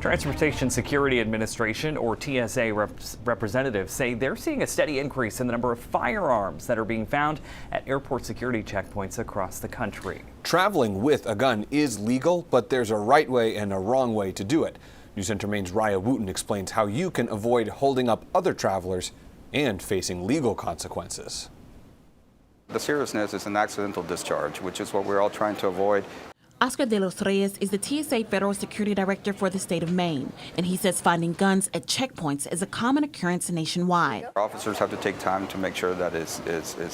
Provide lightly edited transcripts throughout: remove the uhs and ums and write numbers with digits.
Transportation Security Administration, or TSA representatives say they're seeing a steady increase in the number of firearms that are being found at airport security checkpoints across the country. Traveling with a gun is legal, but there's a right way and a wrong way to do it. News Center Maine's Raya Wooten explains how you can avoid holding up other travelers and facing legal consequences. The seriousness is an accidental discharge, which is what we're all trying to avoid. Oscar de los Reyes is the TSA Federal Security Director for the state of Maine, and he says finding guns at checkpoints is a common occurrence nationwide. Officers have to take time to make sure that it's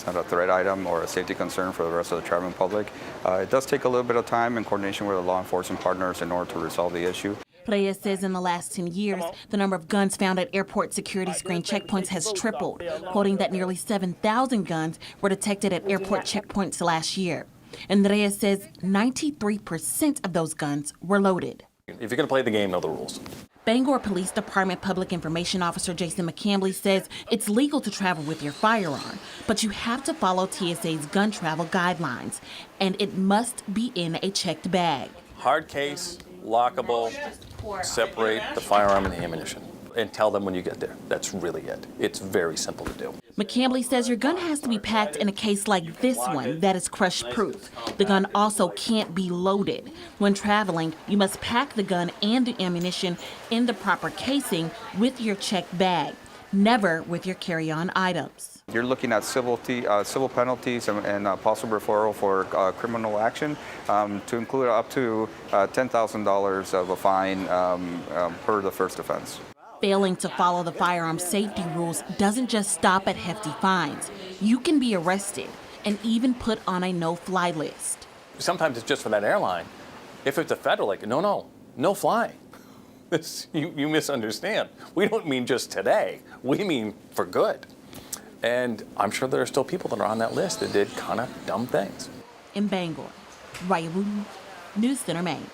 not a threat item or a safety concern for the rest of the traveling public. It does take a little bit of time in coordination with the law enforcement partners in order to resolve the issue. Reyes says in the last 10 years, the number of guns found at airport security screen checkpoints has tripled, quoting that nearly 7,000 guns were detected at airport checkpoints last year. And Reyes says 93% of those guns were loaded. If you're going to play the game, know the rules. Bangor Police Department Public Information Officer Jason McCambly says it's legal to travel with your firearm, but you have to follow TSA's gun travel guidelines, and it must be in a checked bag. Hard case, lockable, separate the firearm and the ammunition, and tell them when you get there. That's really it. It's very simple to do. McCambly says your gun has to be packed in a case like this one that is crush-proof. The gun also can't be loaded. When traveling, you must pack the gun and the ammunition in the proper casing with your checked bag, never with your carry-on items. You're looking at civil penalties and possible referral for criminal action to include up to $10,000 of a fine per the first offense. Failing to follow the firearm safety rules doesn't just stop at hefty fines. You can be arrested and even put on a no-fly list. Sometimes it's just for that airline. If it's a federal, like, no fly. You misunderstand. We don't mean just today. We mean for good. And I'm sure there are still people that are on that list that did kind of dumb things. In Bangor, Raya Wooten, News Center, Maine.